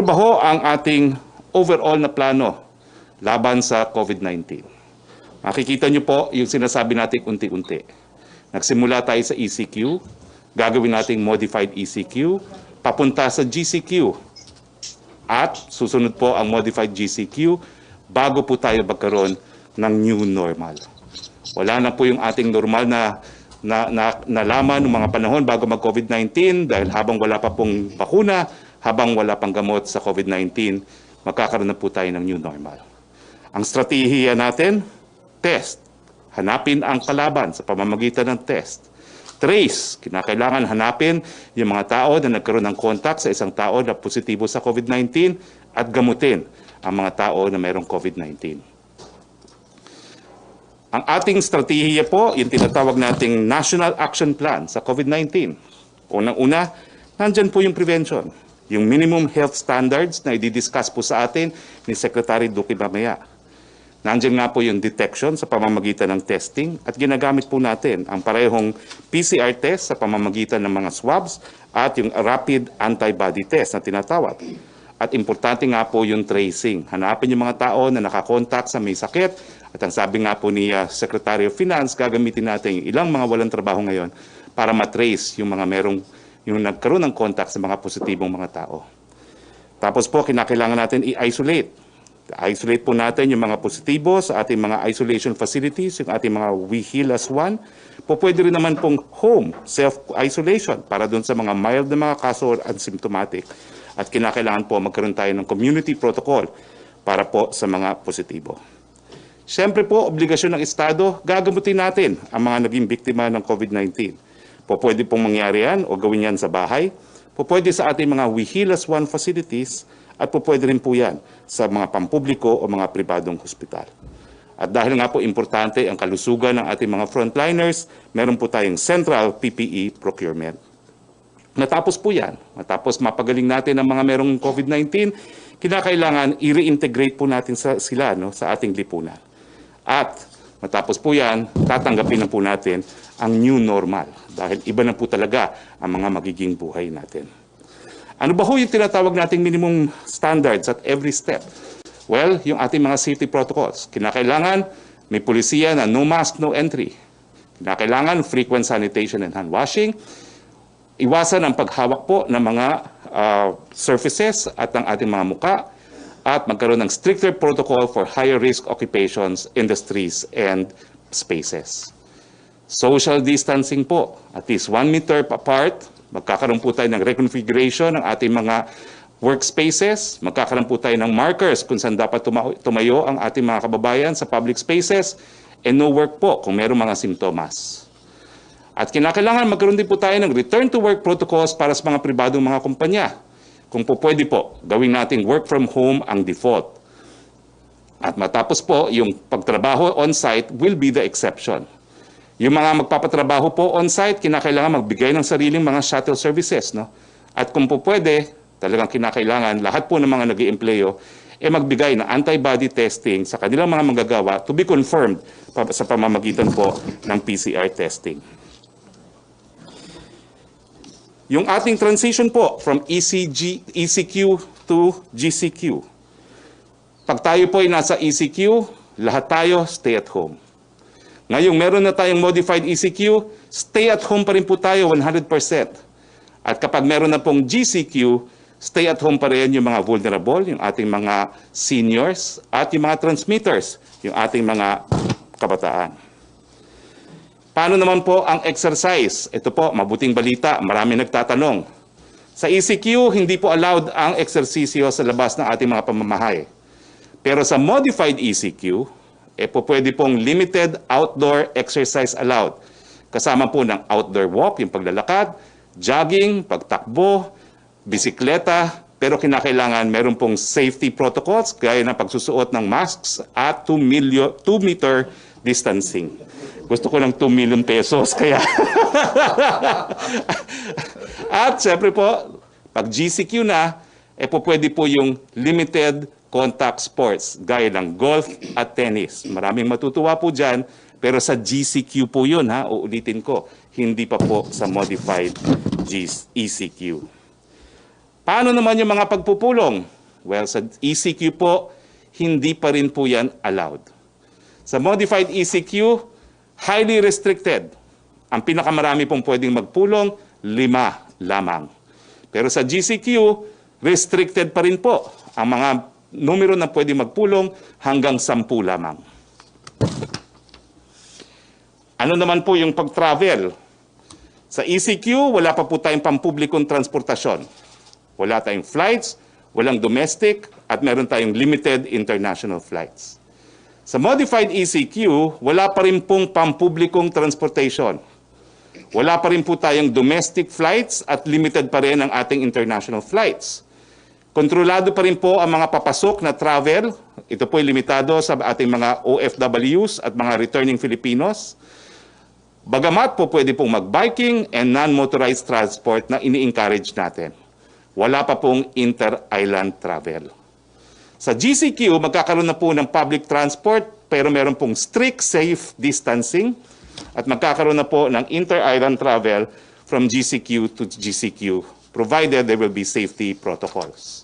Ano ba ho ang ating overall na plano laban sa COVID-19? Makikita niyo po yung sinasabi natin unti-unti. Nagsimula tayo sa ECQ, gagawin nating modified ECQ, papunta sa GCQ, at susunod po ang modified GCQ bago po tayo magkaroon ng new normal. Wala na po yung ating normal na nalaman ng mga panahon bago mag-COVID-19 dahil habang wala pa pong bakuna, habang wala pang gamot sa COVID-19, magkakaroon na po tayo ng new normal. Ang strategiya natin, test. Hanapin ang kalaban sa pamamagitan ng test. Trace. Kinakailangan hanapin yung mga tao na nagkaroon ng contact sa isang tao na positibo sa COVID-19 at gamutin ang mga tao na mayroong COVID-19. Ang ating strategiya po, yung tinatawag nating National Action Plan sa COVID-19. Unang-una, nandyan po yung prevention. Yung minimum health standards na i-discuss po sa atin ni Secretary Duque mamaya. Nandiyan nga po yung detection sa pamamagitan ng testing at ginagamit po natin ang parehong PCR test sa pamamagitan ng mga swabs at yung rapid antibody test na tinatawag. At importante nga po yung tracing. Hanapin yung mga tao na nakakontak sa may sakit at ang sabi nga po ni Secretary of Finance, gagamitin natin yung ilang mga walang trabaho ngayon para matrace yung mga yung nagkaroon ng contact sa mga positibong mga tao. Tapos po, kinakailangan natin i-isolate. I-isolate po natin yung mga positibo sa ating mga isolation facilities, yung ating mga We Heal as One. Pwede rin naman pong home self-isolation para doon sa mga mild na mga kaso or asymptomatic. At kinakailangan po magkaroon tayo ng community protocol para po sa mga positibo. Siyempre po, obligasyon ng Estado, gagamutin natin ang mga naging biktima ng COVID-19. Pwede pong mangyari yan o gawin yan sa bahay. Pwede sa ating mga We Heal as One facilities at pwede rin po yan sa mga pampubliko o mga pribadong hospital. At dahil nga po importante ang kalusugan ng ating mga frontliners, meron po tayong central PPE procurement. Natapos po yan. Matapos mapagaling natin ang mga merong COVID-19, kinakailangan i-reintegrate po natin sila sa ating lipunan. At matapos po yan, tatanggapin na po natin ang new normal dahil iba na po talaga ang mga magiging buhay natin. Ano ba ho yung tinatawag nating minimum standards at every step? Well, yung ating mga safety protocols. Kinakailangan may pulisiya na no mask, no entry. Kinakailangan frequent sanitation and hand washing. Iwasan ang paghawak po ng mga surfaces at ng ating mga muka at magkaroon ng stricter protocol for higher risk occupations, industries, and spaces. Social distancing po, at least 1 meter apart. Magkakaroon po tayo ng reconfiguration ng ating mga workspaces. Magkakaroon po tayo ng markers kung saan dapat tumayo ang ating mga kababayan sa public spaces. And no work po kung mayroong mga simptomas. At kinakailangan magkaroon din po tayo ng return to work protocols para sa mga pribadong mga kumpanya. Kung po pwede po, gawin nating work from home ang default. At matapos po, yung pagtrabaho on-site will be the exception. Yung mga magpapatrabaho po on-site, kinakailangan magbigay ng sariling mga shuttle services. No? At kung po pwede, talagang kinakailangan lahat po ng mga nag-iempleyo magbigay ng antibody testing sa kanilang mga manggagawa to be confirmed sa pamamagitan po ng PCR testing. Yung ating transition po from ECQ to GCQ. Pag tayo po ay nasa ECQ, lahat tayo stay at home. Ngayong meron na tayong modified ECQ, stay at home pa rin po tayo 100%. At kapag meron na pong GCQ, stay at home pa rin yung mga vulnerable, yung ating mga seniors, at yung mga transmitters, yung ating mga kabataan. Paano naman po ang exercise? Ito po, mabuting balita, marami nagtatanong. Sa ECQ, hindi po allowed ang eksersisyo sa labas ng ating mga pamamahay. Pero sa modified ECQ, pwede pong limited outdoor exercise allowed. Kasama po ng outdoor walk, yung paglalakad, jogging, pagtakbo, bisikleta, pero kinakailangan meron pong safety protocols gaya ng pagsusuot ng masks at 2 meter distancing. Gusto ko ng 2 million pesos, kaya... At syempre po, pag GCQ na, pwede po yung limited contact sports, gaya ng golf at tennis. Maraming matutuwa po dyan, pero sa GCQ po yun, uulitin ko, hindi pa po sa modified ECQ. Paano naman yung mga pagpupulong? Well, sa ECQ po, hindi pa rin po yan allowed. Sa modified ECQ, highly restricted. Ang pinakamarami pong pwedeng magpulong, 5 lamang. Pero sa GCQ, restricted pa rin po ang mga numero na pwedeng magpulong hanggang 10 lamang. Ano naman po yung pag-travel? Sa ECQ, wala pa po tayong pampublikong transportasyon. Wala tayong flights, walang domestic, at meron tayong limited international flights. Sa modified ECQ, wala pa rin pong pampublikong transportation. Wala pa rin po tayong domestic flights at limited pa rin ang ating international flights. Kontrolado pa rin po ang mga papasok na travel. Ito po ay limitado sa ating mga OFWs at mga returning Filipinos. Bagamat po pwede pong mag-biking and non-motorized transport na ini-encourage natin. Wala pa pong inter-island travel. Sa GCQ, magkakaroon na po ng public transport pero meron pong strict safe distancing at magkakaroon na po ng inter-island travel from GCQ to GCQ provided there will be safety protocols.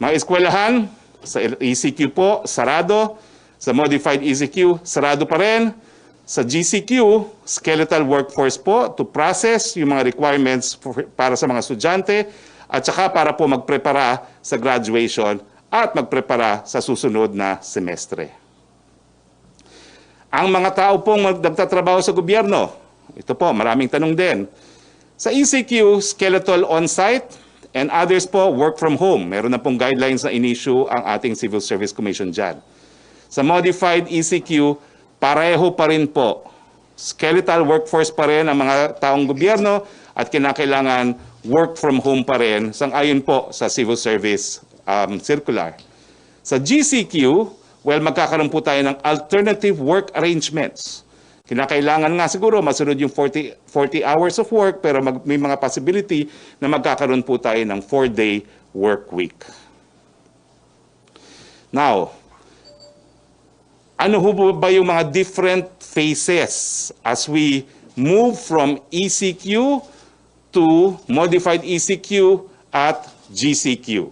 Mga eskwelahan, sa ECQ po, sarado. Sa modified ECQ, sarado pa rin. Sa GCQ, skeletal workforce po to process yung mga requirements para sa mga estudyante at saka para po magprepara sa graduation at magprepara sa susunod na semestre. Ang mga tao pong nagtatrabaho sa gobyerno, ito po, maraming tanong din. Sa ECQ, skeletal on-site and others po, work from home. Meron na pong guidelines na in-issue ang ating Civil Service Commission dyan. Sa modified ECQ, pareho pa rin po. Skeletal workforce pa rin ang mga taong gobyerno at kinakailangan work from home pa rin sang-ayon po sa Civil Service Circular. Sa GCQ, well, magkakaroon po tayo ng alternative work arrangements. Kinakailangan nga siguro masunod yung 40 hours of work pero may mga possibility na magkakaroon po tayo ng 4-day work week. Now, ano ho ba yung mga different phases as we move from ECQ to modified ECQ at GCQ?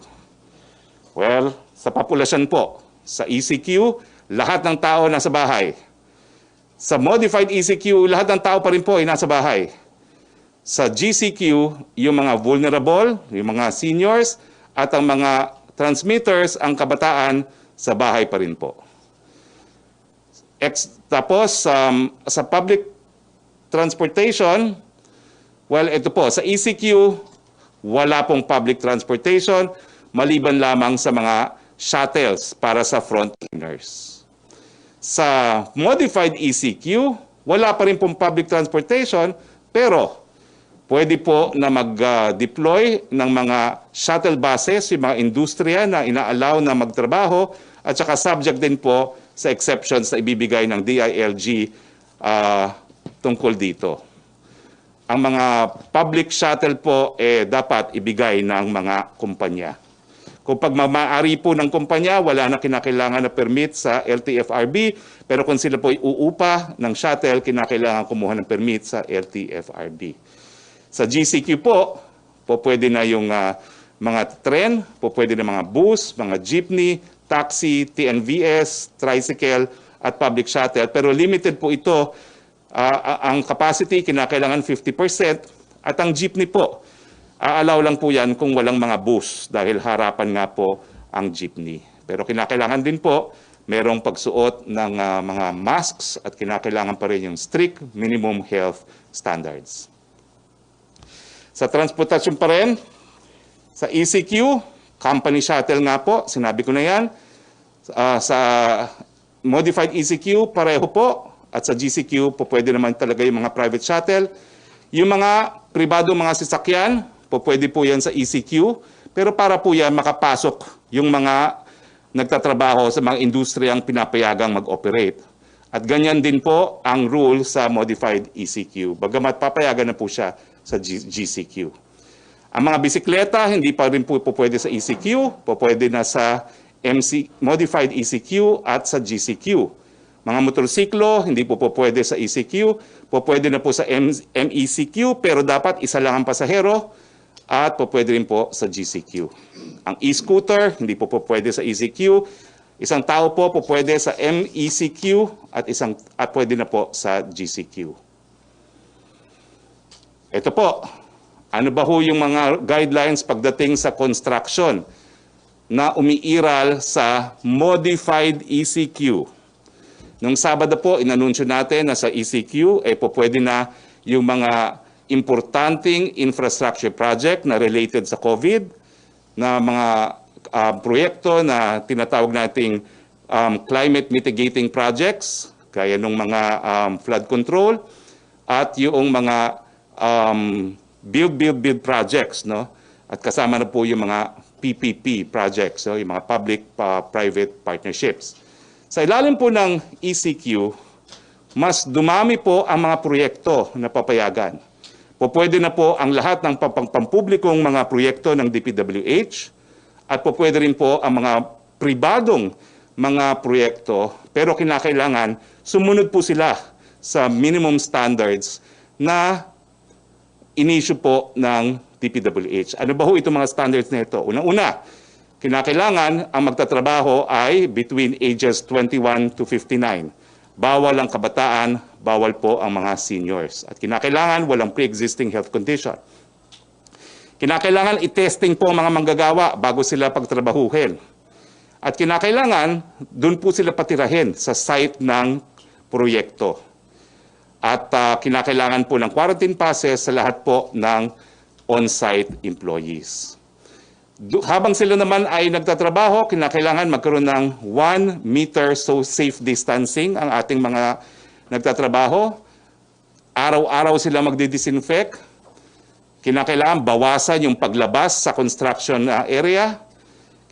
Well, sa populasyon po, sa ECQ, lahat ng tao nasa bahay. Sa modified ECQ, lahat ng tao pa rin po ay nasa bahay. Sa GCQ, yung mga vulnerable, yung mga seniors, at ang mga transmitters, ang kabataan, sa bahay pa rin po. Tapos, sa public transportation, well, ito po, sa ECQ, wala pong public transportation, maliban lamang sa mga shuttles para sa frontliners. Sa modified ECQ, wala pa rin pong public transportation, pero pwede po na mag-deploy ng mga shuttle buses, yung mga industriya na ina-allow na magtrabaho, at saka subject din po sa exceptions na ibibigay ng DILG tungkol dito. Ang mga public shuttle po dapat ibigay ng mga kumpanya. Kung pagmamaari po ng kumpanya, wala na kinakailangan na permit sa LTFRB, pero kung sila po uupa ng shuttle, kinakailangan kumuha ng permit sa LTFRB. Sa GCQ po pwede na yung mga tren, pwede na mga bus, mga jeepney, taxi, TNVS, tricycle, at public shuttle. Pero limited po ito. Ang capacity, kinakailangan 50%, at ang jeepney po, aalaw lang po yan kung walang mga bus dahil harapan nga po ang jeepney. Pero kinakailangan din po merong pagsuot ng mga masks at kinakailangan pa rin yung strict minimum health standards. Sa transportasyon pa rin, sa ECQ, company shuttle nga po, sinabi ko na yan. Sa modified ECQ, pareho po. At sa GCQ, pwede naman talaga yung mga private shuttle. Yung mga pribado mga sasakyan, pwede po yan sa ECQ, pero para po yan makapasok yung mga nagtatrabaho sa mga industriyang pinapayagang mag-operate. At ganyan din po ang rule sa modified ECQ, bagamat papayagan na po siya sa GCQ. Ang mga bisikleta, hindi pa rin po pwede sa ECQ, pwede na sa modified ECQ at sa GCQ. Mga motorsiklo, hindi po pwede sa ECQ, pwede na po sa MECQ, pero dapat isa lang ang pasahero. at po pwede rin po sa GCQ. Ang e-scooter, hindi po pwede sa ECQ. Isang tao po pwede sa MECQ at pwede na po sa GCQ. Ito po, ano ba ho yung mga guidelines pagdating sa construction na umiiral sa modified ECQ? Nung Sabado po, inanunsyo natin na sa ECQ, po pwede na yung mga importanteng infrastructure project na related sa COVID, na mga proyekto na tinatawag nating climate mitigating projects, gaya ng mga flood control, at yung mga build projects, no? At kasama na po yung mga PPP projects, so yung mga public-private partnerships. Sa ilalim po ng ECQ, mas dumami po ang mga proyekto na papayagan. Pwede na po ang lahat ng pampublikong mga proyekto ng DPWH at pwede rin po ang mga pribadong mga proyekto, pero kinakailangan sumunod po sila sa minimum standards na in-issue po ng DPWH. Ano ba ho itong mga standards na ito? Una-una, kinakailangan ang magtatrabaho ay between ages 21 to 59. Bawal ang kabataan, bawal po ang mga seniors. At kinakailangan walang pre-existing health condition. Kinakailangan i-testing po ang mga manggagawa bago sila pagtrabahuhin. At kinakailangan doon po sila patirahin sa site ng proyekto. At kinakailangan po ng quarantine passes sa lahat po ng on-site employees. Habang sila naman ay nagtatrabaho, kinakailangan magkaroon ng 1 meter safe distancing ang ating mga nagtatrabaho. Araw-araw sila magdi-disinfect. Kinakailangan bawasan yung paglabas sa construction area.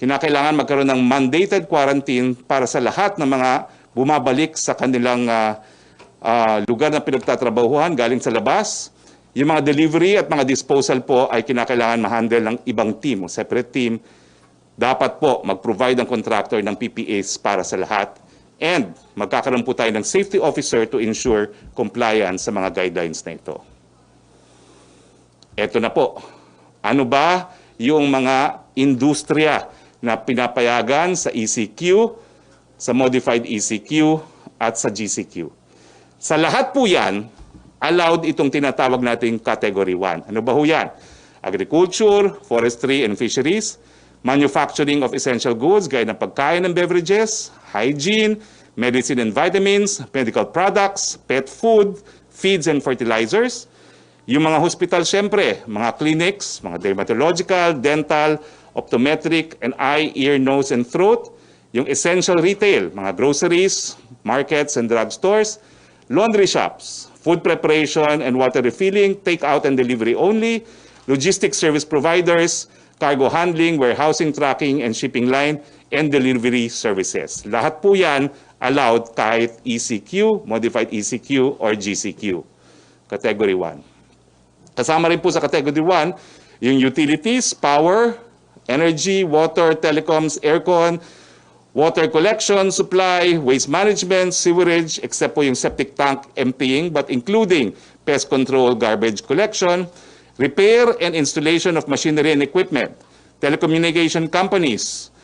Kinakailangan magkaroon ng mandated quarantine para sa lahat ng mga bumabalik sa kanilang lugar na pinagtatrabahuhan galing sa labas. Yung mga delivery at mga disposal po ay kinakailangan ma-handle ng ibang team o separate team. Dapat po mag-provide ang contractor ng PPAs para sa lahat. And magkakaroon po tayo ng safety officer to ensure compliance sa mga guidelines na ito. Ito na po. Ano ba yung mga industriya na pinapayagan sa ECQ, sa modified ECQ at sa GCQ? Sa lahat po yan, allowed itong tinatawag nating Category 1. Ano ba ho yan? Agriculture, forestry and fisheries, manufacturing of essential goods gaya ng pagkain and beverages, hygiene, medicine and vitamins, medical products, pet food, feeds and fertilizers. Yung mga hospital, syempre, mga clinics, mga dermatological, dental, optometric, and eye, ear, nose, and throat. Yung essential retail, mga groceries, markets and drugstores, laundry shops, food preparation and water refilling, take-out and delivery only, logistics service providers, cargo handling, warehousing, tracking, and shipping line, and delivery services. Lahat po yan allowed kahit ECQ, modified ECQ, or GCQ. Category 1. Kasama rin po sa Category 1, yung utilities, power, energy, water, telecoms, aircon, water collection, supply, waste management, sewerage, except po yung septic tank emptying, but including pest control, garbage collection, repair and installation of machinery and equipment, telecommunication companies,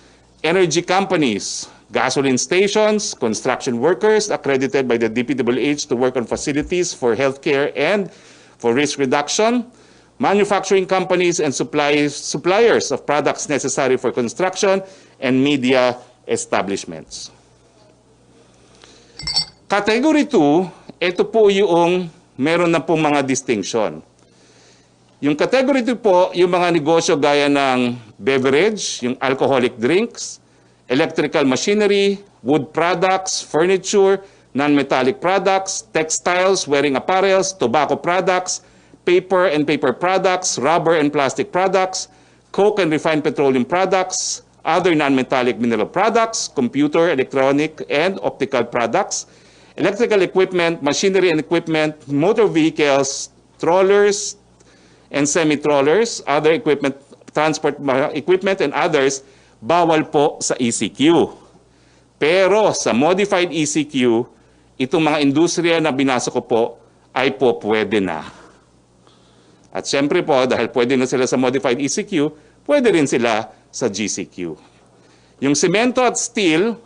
energy companies, gasoline stations, construction workers accredited by the DPWH to work on facilities for healthcare and for risk reduction, manufacturing companies and suppliers of products necessary for construction, and media establishments. Category 2, ito po yung meron na pong mga distinction. Yung Category 2 po, yung mga negosyo gaya ng beverage, yung alcoholic drinks, electrical machinery, wood products, furniture, non-metallic products, textiles, wearing apparels, tobacco products, paper and paper products, rubber and plastic products, coke and refined petroleum products, other non-metallic mineral products, computer, electronic, and optical products, electrical equipment, machinery and equipment, motor vehicles, trollers and semi-trollers, other equipment, transport equipment, and others, bawal po sa ECQ. Pero sa modified ECQ, itong mga industriya na binasa ko po ay po pwede na. At syempre po, dahil pwede na sila sa modified ECQ, pwede rin sila sa GCQ. Yung semento at steel,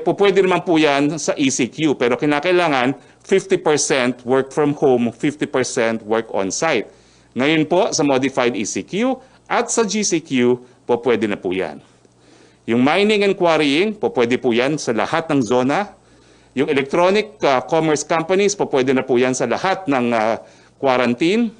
pwede naman po yan sa ECQ, pero kinakailangan 50% work from home, 50% work on-site. Ngayon po, sa modified ECQ at sa GCQ, pwede na po yan. Yung mining and quarrying, pwede po yan sa lahat ng zona. Yung electronic commerce companies, pwede na po yan sa lahat ng quarantine.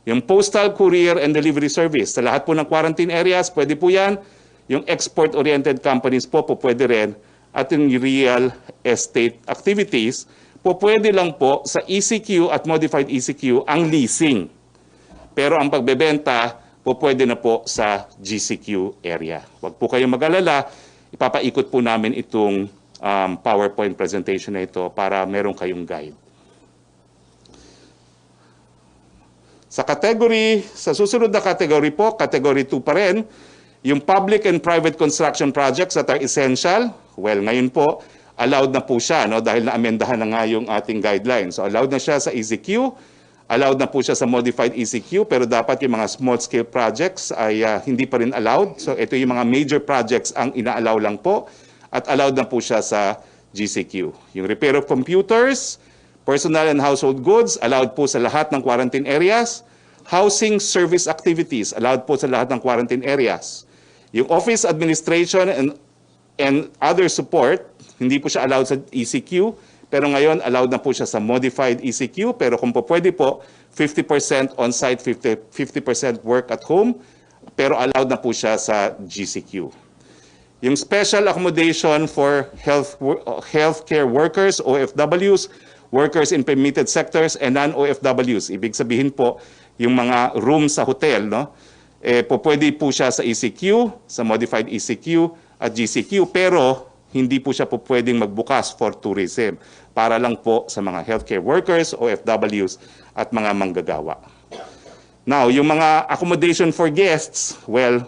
Yung postal, courier, and delivery service, sa lahat po ng quarantine areas, pwede po yan. Yung export-oriented companies po pwede rin. At yung real estate activities, pwede lang po sa ECQ at modified ECQ ang leasing. Pero ang pagbebenta, pwede na po sa GCQ area. Huwag po kayong mag-alala, ipapaikot po namin itong PowerPoint presentation na ito para meron kayong guide. Sa susunod na category po, category 2 pa rin, yung public and private construction projects that are essential. Well, ngayon po, allowed na po siya, no? Dahil na-amendahan na nga yung ating guidelines. So allowed na siya sa ECQ, allowed na po siya sa modified ECQ, pero dapat yung mga small-scale projects ay hindi pa rin allowed. So ito yung mga major projects ang ina-allow lang po, at allowed na po siya sa GCQ. Yung repair of computers, personal and household goods, allowed po sa lahat ng quarantine areas. Housing service activities, allowed po sa lahat ng quarantine areas. Yung office administration and other support, hindi po siya allowed sa ECQ, pero ngayon allowed na po siya sa modified ECQ, pero kung po pwede po, 50% on-site, 50% work at home, pero allowed na po siya sa GCQ. Yung special accommodation for healthcare workers, OFWs, workers in permitted sectors, and non-OFWs. Ibig sabihin po, yung mga room sa hotel, no? Pwede po siya sa ECQ, sa modified ECQ at GCQ, pero hindi po siya pwedeng magbukas for tourism. Para lang po sa mga healthcare workers, OFWs, at mga manggagawa. Now, yung mga accommodation for guests, well,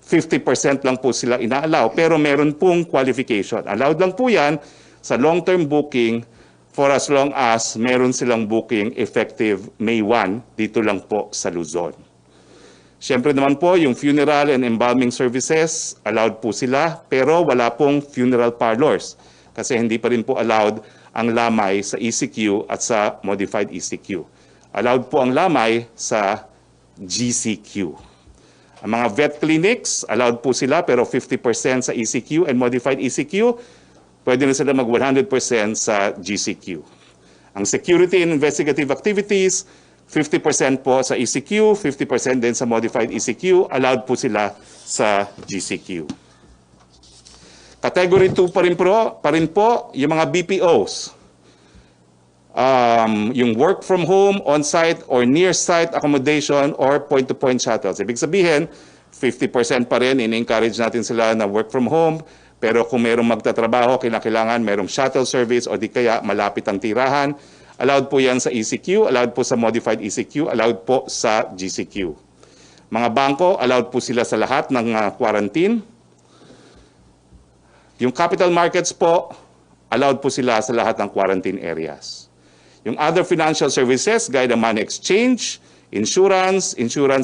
50% lang po sila ina-allow, pero meron pong qualification. Allowed lang po yan sa long-term booking for as long as meron silang booking effective May 1 dito lang po sa Luzon. Siyempre naman po, yung funeral and embalming services, allowed po sila, pero wala pong funeral parlors kasi hindi pa rin po allowed ang lamay sa ECQ at sa modified ECQ. Allowed po ang lamay sa GCQ. Ang mga vet clinics, allowed po sila, pero 50% sa ECQ and modified ECQ, pwede na sila mag 100% sa GCQ. Ang security and investigative activities, 50% po sa ECQ, 50% din sa modified ECQ, allowed po sila sa GCQ. Category 2 pa rin po yung mga BPOs. Yung work from home, on-site or near-site accommodation or point-to-point shuttles. Ibig sabihin, 50% pa rin, in-encourage natin sila na work from home, pero kung mayroong magtatrabaho, kailangan mayroong shuttle service o di kaya malapit ang tirahan. Allowed po yan sa ECQ, allowed po sa modified ECQ, allowed po sa GCQ. Mga bangko, allowed po sila sa lahat ng quarantine. Yung capital markets po, allowed po sila sa lahat ng quarantine areas. Yung other financial services, gaya ng money exchange, insurance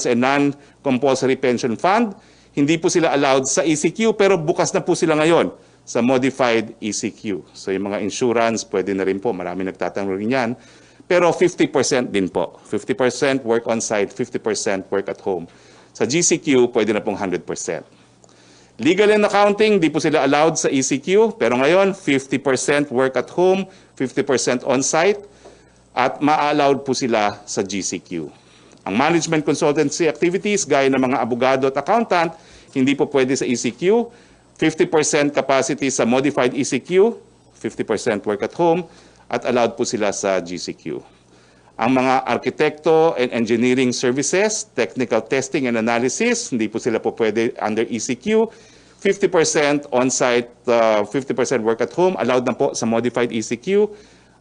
and non-compulsory pension fund, hindi po sila allowed sa ECQ pero bukas na po sila ngayon sa modified ECQ. So yung mga insurance, pwede na rin po. Marami nagtatanong rin yan. Pero 50% din po. 50% work on-site, 50% work at home. Sa GCQ, pwede na pong 100%. Legal and accounting, di po sila allowed sa ECQ. Pero ngayon, 50% work at home, 50% on-site. At ma-allowed po sila sa GCQ. Ang management consultancy activities, gaya ng mga abogado at accountant, hindi po pwede sa ECQ. 50% capacity sa modified ECQ, 50% work at home, at allowed po sila sa GCQ. Ang mga arkitekto and engineering services, technical testing and analysis, hindi po sila po pwede under ECQ. 50% on-site, 50% work at home, allowed na po sa modified ECQ.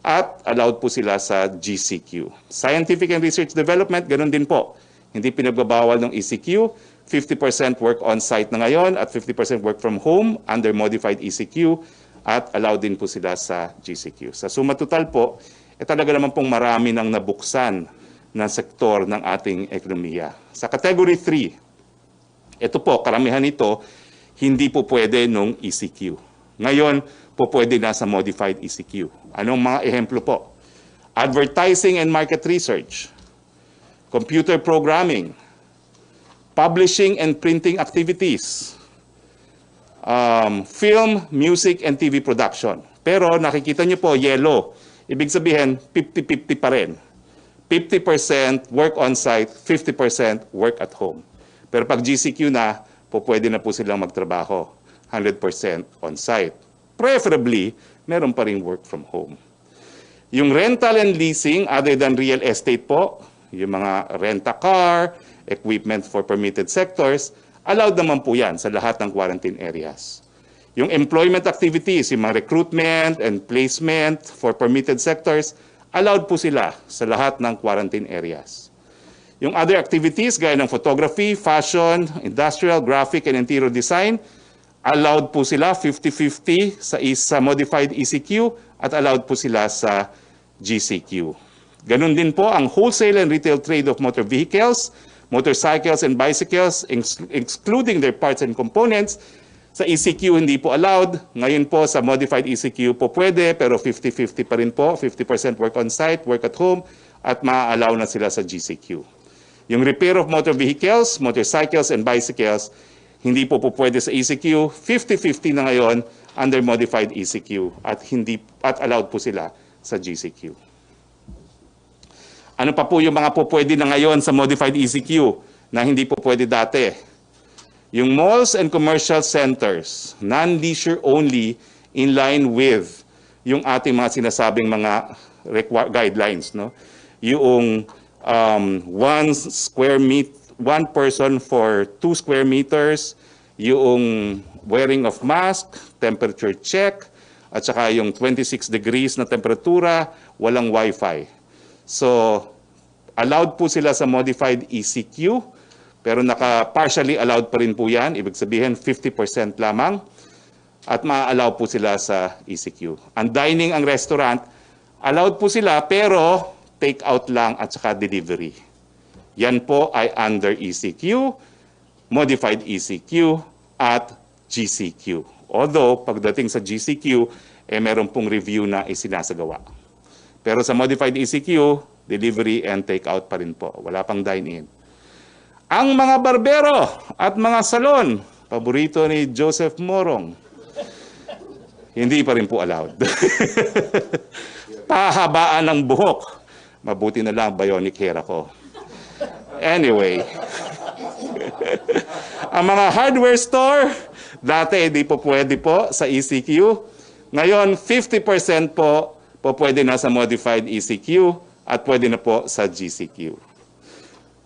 At allowed po sila sa GCQ. Scientific and research development, ganun din po. Hindi pinagbabawal ng ECQ. 50% work on-site na ngayon at 50% work from home under modified ECQ at allowed din po sila sa GCQ. Sa suma total po, talaga naman pong marami nang nabuksan na sektor ng ating ekonomiya. Sa Category 3, ito po, karamihan nito, hindi po pwede nung ECQ. Ngayon, po pwede na sa modified ECQ. Anong mga ehemplo po? Advertising and market research, computer programming, publishing and printing activities, film, music, and TV production. Pero nakikita niyo po, yellow. Ibig sabihin, 50-50 pa rin. 50% work on-site, 50% work at home. Pero pag GCQ na, po pwede na po silang magtrabaho. 100% on-site. Preferably, meron pa rin work from home. Yung rental and leasing, other than real estate po, yung mga rent-a-car, equipment for permitted sectors, allowed naman po yan sa lahat ng quarantine areas. Yung employment activities, yung mga recruitment and placement for permitted sectors, allowed po sila sa lahat ng quarantine areas. Yung other activities gaya ng photography, fashion, industrial, graphic, and interior design, allowed po sila 50-50 sa modified ECQ at allowed po sila sa GCQ. Ganun din po ang wholesale and retail trade of motor vehicles, motorcycles and bicycles, excluding their parts and components. Sa ECQ hindi po allowed. Ngayon po sa modified ECQ po pwede, pero 50-50 pa rin po. 50% work on site, work at home, at ma-allow na sila sa GCQ. Yung repair of motor vehicles, motorcycles and bicycles, hindi po pwede sa ECQ. 50-50 na ngayon under modified ECQ at allowed po sila sa GCQ. Ano pa po yung mga po pwede na ngayon sa modified ECQ na hindi po pwede dati? Yung malls and commercial centers, non-leisure only, in line with yung ating mga sinasabing mga guidelines. No? Yung 1 person for 2 square meters, yung wearing of mask, temperature check, at saka yung 26 degrees na temperatura, walang Wi-Fi. So, allowed po sila sa modified ECQ, pero partially allowed pa rin po yan. Ibig sabihin, 50% lamang. At ma-allow po sila sa ECQ. Ang dining, ang restaurant, allowed po sila, pero take out lang at saka delivery. Yan po ay under ECQ, modified ECQ, at GCQ. Although, pagdating sa GCQ, meron pong review na isinasagawa. Pero sa modified ECQ, delivery and take out pa rin po. Wala pang dine-in. Ang mga barbero at mga salon, paborito ni Joseph Morong, hindi pa rin po allowed. Pahabaan ng buhok. Mabuti na lang bionic hair ako. Anyway, ang mga hardware store, dati hindi po pwede po sa ECQ. Ngayon, 50% po pwede na sa modified ECQ at pwede na po sa GCQ.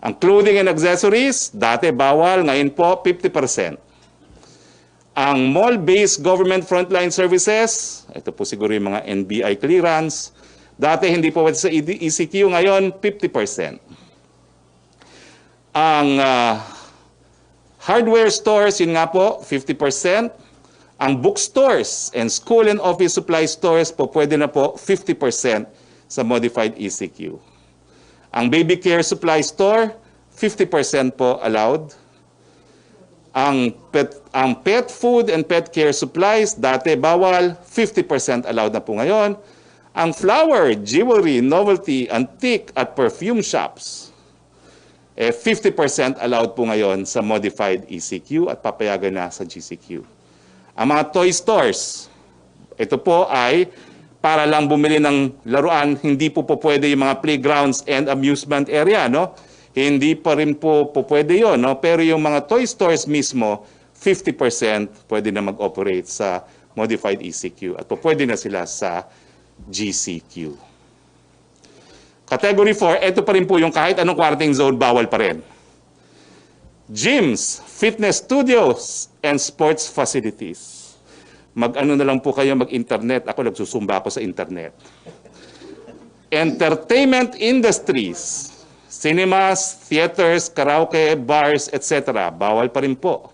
Ang clothing and accessories, dati bawal, ngayon po 50%. Ang mall-based government frontline services, ito po siguro yung mga NBI clearance, dati hindi po pwede sa ECQ, ngayon 50%. Ang hardware stores, yun nga po, 50%. Ang bookstores and school and office supply stores po pwede na po 50% sa modified ECQ. Ang baby care supply store, 50% po allowed. Ang pet food and pet care supplies, dati bawal, 50% allowed na po ngayon. Ang flower, jewelry, novelty, antique at perfume shops, 50% allowed po ngayon sa modified ECQ at papayagan na sa GCQ. Ang mga toy stores, ito po ay para lang bumili ng laruan, hindi po pwede yung mga playgrounds and amusement area, no? Hindi pa rin po pwede yun, no? Pero yung mga toy stores mismo, 50% pwede na mag-operate sa modified ECQ at pwede na sila sa GCQ. Category 4, ito pa rin po yung kahit anong quarantine zone, bawal pa rin. Gyms, fitness studios, and sports facilities. Mag-ano na lang po kayo, mag-internet. Ako nagsusumba ako sa internet. Entertainment industries, cinemas, theaters, karaoke, bars, etc. Bawal pa rin po.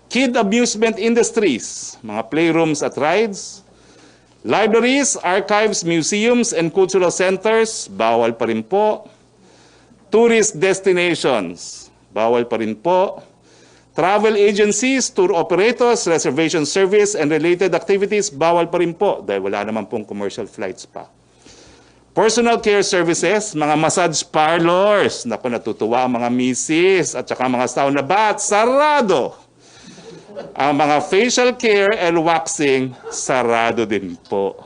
Kid amusement industries, mga playrooms at rides. Libraries, archives, museums, and cultural centers, bawal pa rin po. Tourist destinations, bawal pa rin po. Travel agencies, tour operators, reservation service, and related activities, bawal pa rin po dahil wala naman pong commercial flights pa. Personal care services, mga massage parlors, naku natutuwa ang mga misis at saka mga sauna bath, sarado. Ang mga facial care and waxing, sarado din po.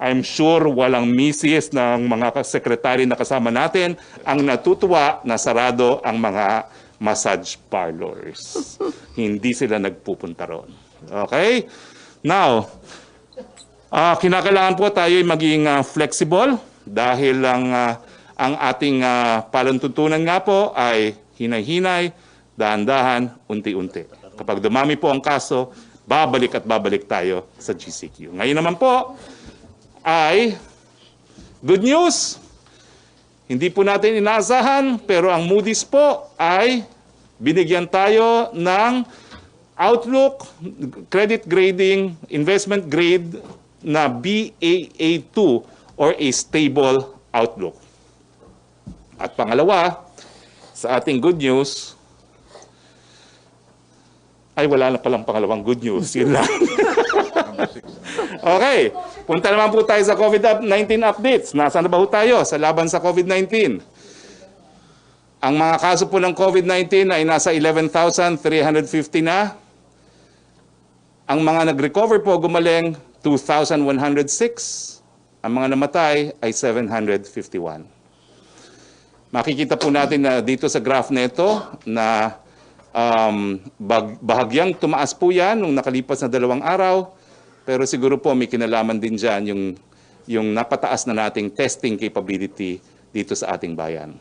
I'm sure walang misis ng mga sekretary na kasama natin ang natutuwa na sarado ang mga massage parlors. Hindi sila nagpupunta ron. Okay? Now, kinakailangan po tayo maging flexible dahil ang ating palantuntunan nga po ay hinay-hinay, dahan-dahan, unti-unti. Kapag dumami po ang kaso, babalik at babalik tayo sa GCQ. Ngayon naman po ay good news. Hindi po natin inaasahan, pero ang Moody's po ay binigyan tayo ng outlook, credit grading, investment grade na Baa2 or a stable outlook. At pangalawa, sa ating good news, ay wala na palang pangalawang good news. Yun lang. Okay, punta naman po tayo sa COVID-19 updates. Nasaan na ba po tayo sa laban sa COVID-19? Ang mga kaso po ng COVID-19 ay nasa 11,350 na. Ang mga nag-recover po gumaling 2,106. Ang mga namatay ay 751. Makikita po natin na dito sa graph nito na bahagyang tumaas po yan nung nakalipas na 2 araw. Pero siguro po may kinalaman din dyan yung napataas na nating testing capability dito sa ating bayan.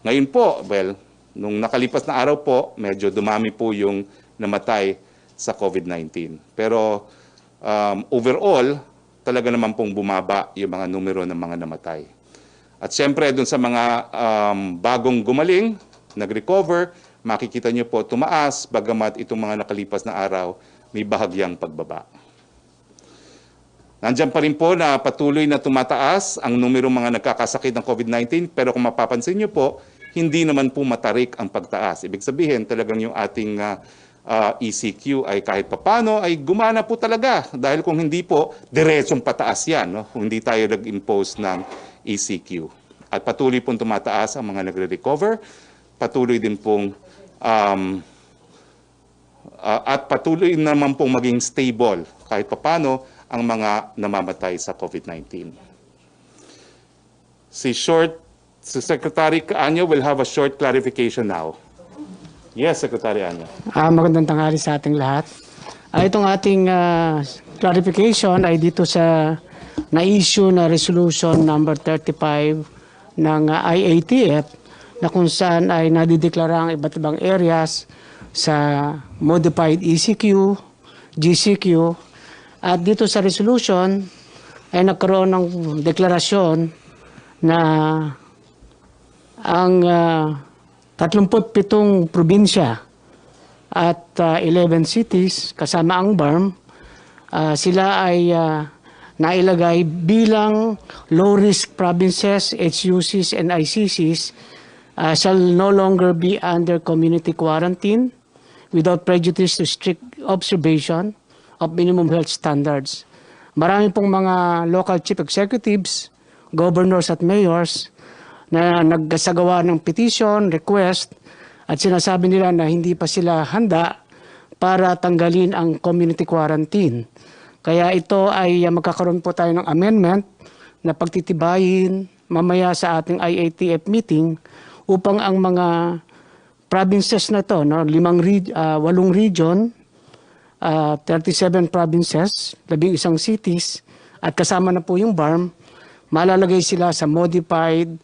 Ngayon po, well, nung nakalipas na araw po, medyo dumami po yung namatay sa COVID-19. Pero overall, talaga naman pong bumaba yung mga numero ng mga namatay. At siyempre, dun sa mga bagong gumaling, nag-recover, makikita niyo po tumaas, bagamat itong mga nakalipas na araw, may bahagyang pagbaba. Nandiyan pa rin po na patuloy na tumataas ang numero mga nagkakasakit ng COVID-19, pero kung mapapansin niyo po, hindi naman po matarik ang pagtaas. Ibig sabihin, talagang yung ating ECQ ay kahit papano ay gumana po talaga. Dahil kung hindi po, diretsong pataas yan, no? Kung hindi tayo nag-impose ng ECQ. At patuloy pong tumataas ang mga nagre-recover, patuloy din pong at patuloy naman pong maging stable kahit papano ang mga namamatay sa COVID-19. Si Secretary Anyo will have a short clarification now. Yes, Secretary Anyo. Magandang tanghali sa ating lahat. Itong ating clarification ay dito sa na-issue na resolution number 35 ng IATF na kung saan ay nadideklara ang iba't ibang areas sa modified ECQ, GCQ, at dito sa resolution ay nagkaroon ng deklarasyon na ang 37 probinsya at 11 cities kasama ang BARM, sila ay nailagay bilang low-risk provinces, HUCs, and ICCs shall no longer be under community quarantine without prejudice to strict observation of minimum health standards. Marami pong mga local chief executives, governors at mayors na nagsagawa ng petition, request, at sinasabi nila na hindi pa sila handa para tanggalin ang community quarantine. Kaya ito ay magkakaroon po tayo ng amendment na pagtitibayin mamaya sa ating IATF meeting upang ang mga provinces na to, no, 8 region, 37 provinces, 11 cities, at kasama na po yung BARM, malalagay sila sa modified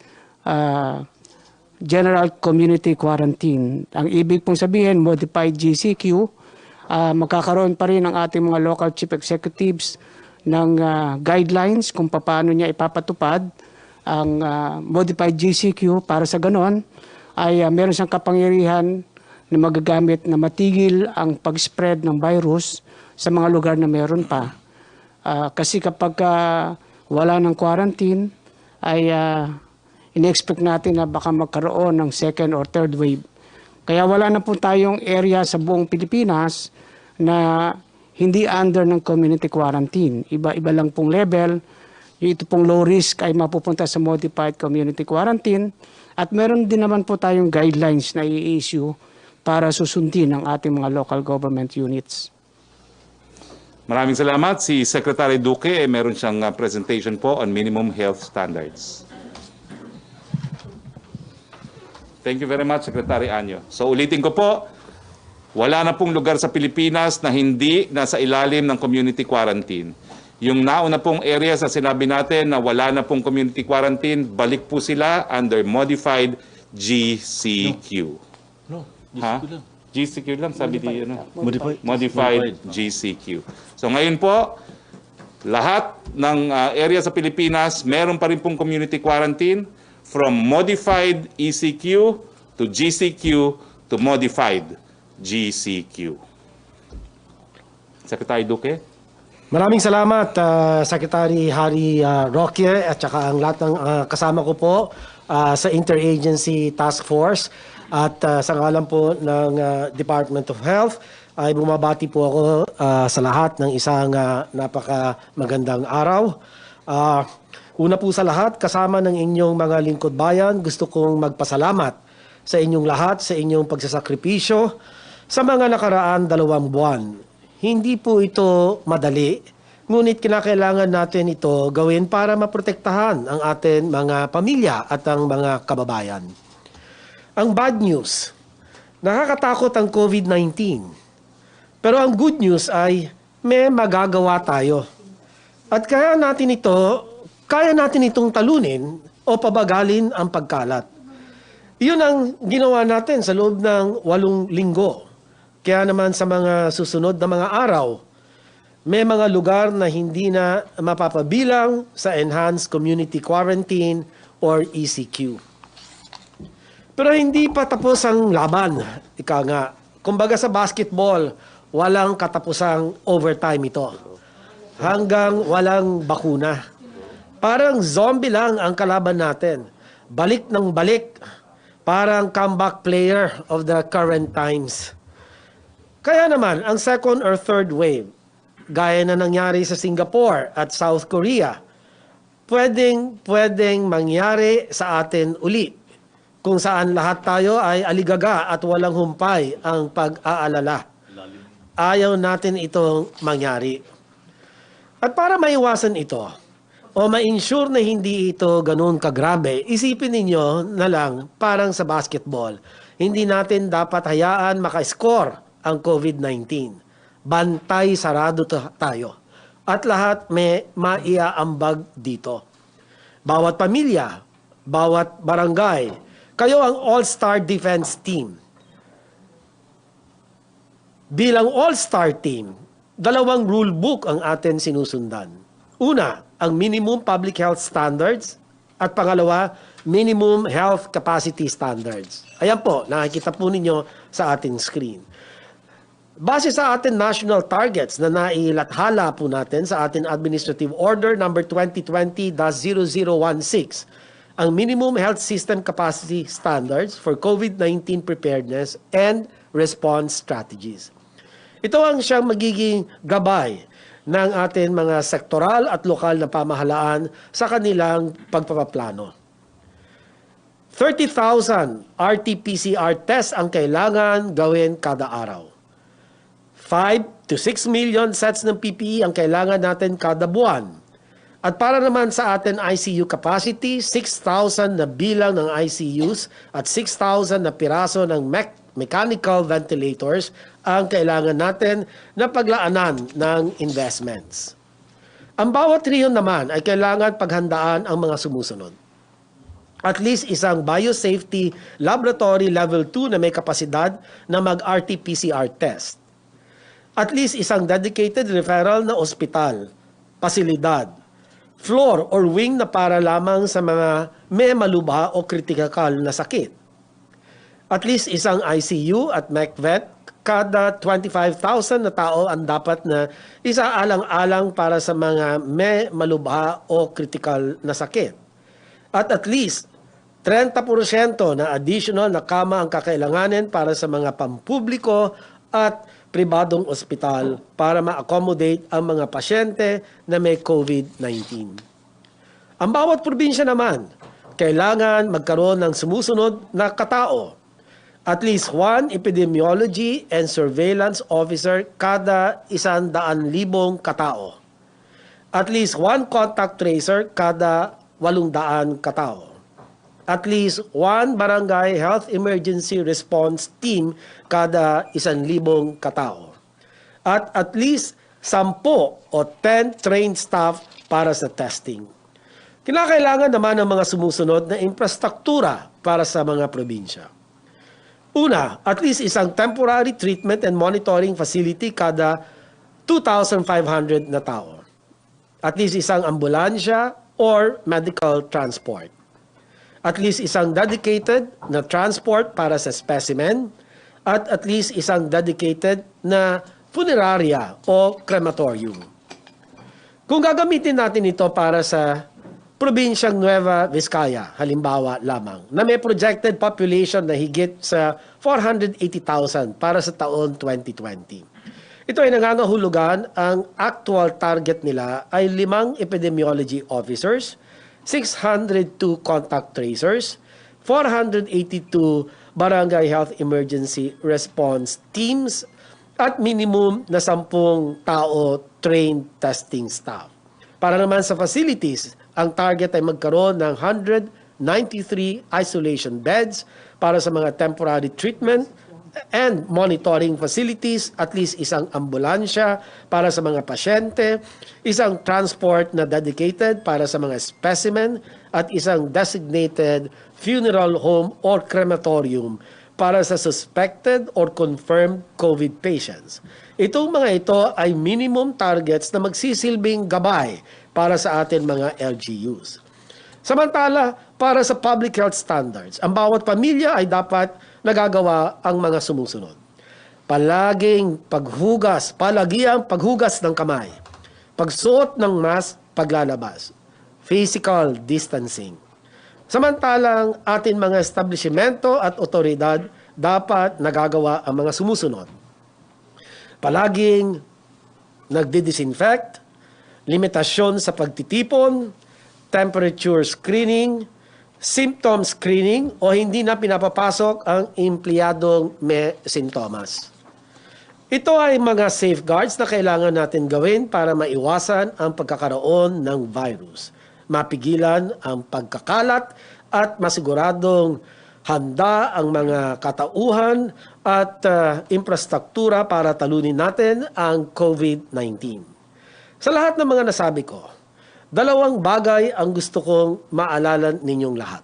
general community quarantine. Ang ibig pong sabihin, modified GCQ, magkakaroon pa rin ang ating mga local chief executives ng guidelines kung paano niya ipapatupad ang modified GCQ para sa ganon ay meron siyang kapangyarihan na magagamit na matigil ang pag-spread ng virus sa mga lugar na meron pa. Kasi kapag wala ng quarantine ay in-expect natin na baka magkaroon ng second or third wave. Kaya wala na po tayong area sa buong Pilipinas na hindi under ng community quarantine. Iba-iba lang pong level. Ito pong low risk ay mapupunta sa modified community quarantine. At meron din naman po tayong guidelines na i-issue para susundin ang ating mga local government units. Maraming salamat. Si Secretary Duque, meron siyang presentation po on minimum health standards. Thank you very much, Secretary Anyo. So ulitin ko po, wala na pong lugar sa Pilipinas na hindi nasa ilalim ng community quarantine. Yung nauna pong areas na sinabi natin na wala na pong community quarantine, balik po sila under modified GCQ. No, Ha? GCQ lang. GCQ lang, sabi di Modified. GCQ. So ngayon po, lahat ng area sa Pilipinas, meron pa rin pong community quarantine from modified ECQ to GCQ to modified GCQ. Secretary Duque? Maraming salamat, Secretary Harry Roque at saka ang lahat ng kasama ko po sa Interagency Task Force at sa ngalan po ng Department of Health ay bumabati po ako sa lahat ng isang napaka magandang araw. Una po sa lahat, kasama ng inyong mga lingkod bayan, gusto kong magpasalamat sa inyong lahat, sa inyong pagsasakripisyo sa mga nakaraan 2 buwan. Hindi po ito madali, ngunit kinakailangan natin ito gawin para maprotektahan ang ating mga pamilya at ang mga kababayan. Ang bad news, nakakatakot ang COVID-19. Pero ang good news ay may magagawa tayo. At kaya natin itong talunin o pabagalin ang pagkalat. Iyon ang ginawa natin sa loob ng 8 linggo. Kaya naman sa mga susunod na mga araw, may mga lugar na hindi na mapapabilang sa Enhanced Community Quarantine or ECQ. Pero hindi pa tapos ang laban. Ika nga, kumbaga sa basketball, walang katapusang overtime ito. Hanggang walang bakuna. Parang zombie lang ang kalaban natin. Balik ng balik. Parang comeback player of the current times. Kaya naman, ang second or third wave, gaya na nangyari sa Singapore at South Korea, pwedeng mangyari sa atin uli. Kung saan lahat tayo ay aligaga at walang humpay ang pag-aalala. Ayaw natin itong mangyari. At para maiwasan ito, o ma-ensure na hindi ito ganun kagrabe, isipin ninyo na lang parang sa basketball. Hindi natin dapat hayaan maka-score ang COVID-19. Bantay sarado tayo. At lahat may maiaambag dito. Bawat pamilya, bawat barangay, kayo ang all-star defense team. Bilang all-star team, 2 rule book ang atin sinusundan. Una, ang minimum public health standards at pangalawa, minimum health capacity standards. Ayan po, nakikita po ninyo sa ating screen. Base sa ating national targets na nailathala po natin sa ating Administrative Order number 2020-0016, ang minimum health system capacity standards for COVID-19 preparedness and response strategies. Ito ang siyang magiging gabay ng ating mga sektoral at lokal na pamahalaan sa kanilang pagpapaplano. 30,000 RT-PCR tests ang kailangan gawin kada araw. 5 to 6 million sets ng PPE ang kailangan natin kada buwan. At para naman sa atin ICU capacity, 6,000 na bilang ng ICUs at 6,000 na piraso ng mechanical ventilators ang kailangan natin na paglaanan ng investments. Ang bawat rehiyon naman ay kailangan paghandaan ang mga sumusunod. At least isang biosafety laboratory level 2 na may kapasidad na mag-RT-PCR test. At least isang dedicated referral na ospital, pasilidad, floor or wing na para lamang sa mga may malubha o kritikal na sakit. At least isang ICU at MechVet kada 25,000 na tao ang dapat na isaalang-alang para sa mga may malubha o kritikal na sakit. At least 30% na additional na kama ang kakailanganin para sa mga pampubliko at pribadong ospital para ma-accommodate ang mga pasyente na may COVID-19. Ang bawat probinsya naman, kailangan magkaroon ng sumusunod na katao. At least one epidemiology and surveillance officer kada 100,000 katao. At least one contact tracer kada 800 katao. At least one barangay health emergency response team kada 1,000 katao. At least 10 o 10 trained staff para sa testing. Kinakailangan naman ng mga sumusunod na infrastruktura para sa mga probinsya. Una, at least isang temporary treatment and monitoring facility kada 2,500 na tao. At least isang ambulansya or medical transport. At least isang dedicated na transport para sa specimen at least isang dedicated na funeraria o crematorium. Kung gagamitin natin ito para sa probinsyang Nueva Vizcaya, halimbawa lamang, na may projected population na higit sa 480,000 para sa taon 2020. Ito ay nangangahulugan, ang actual target nila ay 5 epidemiology officers, 602 contact tracers, 482 barangay health emergency response teams, at minimum na 10 tao trained testing staff. Para naman sa facilities, ang target ay magkaroon ng 193 isolation beds para sa mga temporary treatment and monitoring facilities, at least isang ambulansya para sa mga pasyente, isang transport na dedicated para sa mga specimen, at isang designated funeral home or crematorium para sa suspected or confirmed COVID patients. Itong mga ito ay minimum targets na magsisilbing gabay para sa atin mga LGUs. Samantala, para sa public health standards, ang bawat pamilya ay dapat nagagawa ang mga sumusunod. Palaging paghugas ng kamay, pagsuot ng mask paglalabas, physical distancing. Samantalang atin mga establishmento at otoridad dapat nagagawa ang mga sumusunod. Palaging nagdi-disinfect, limitasyon sa pagtitipon, temperature screening, symptom screening o hindi na pinapapasok ang empleyadong may sintomas. Ito ay mga safeguards na kailangan natin gawin para maiwasan ang pagkakaroon ng virus, mapigilan ang pagkakalat at masiguradong handa ang mga katauhan at infrastruktura para talunin natin ang COVID-19. Sa lahat ng mga nasabi ko, 2 bagay ang gusto kong maalala ninyong lahat.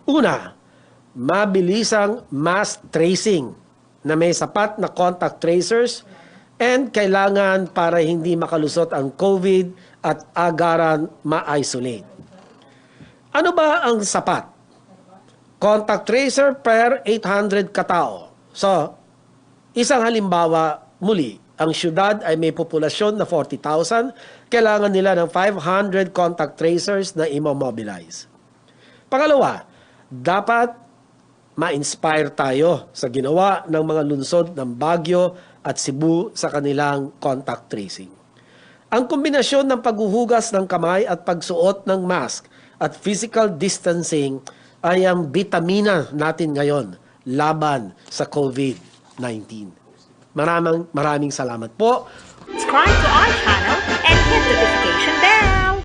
Una, mabilisang mass tracing na may sapat na contact tracers and kailangan para hindi makalusot ang COVID at agaran ma-isolate. Ano ba ang sapat? Contact tracer per 800 katao. So, isang halimbawa muli, ang syudad ay may populasyon na 40,000, kailangan nila ng 500 contact tracers na immobilize. Pangalawa, dapat ma-inspire tayo sa ginawa ng mga lungsod ng Baguio at Cebu sa kanilang contact tracing. Ang kombinasyon ng paghuhugas ng kamay at pagsuot ng mask at physical distancing ay ang bitamina natin ngayon laban sa COVID-19. Maraming salamat po. Subscribe to our channel and hit the notification bell.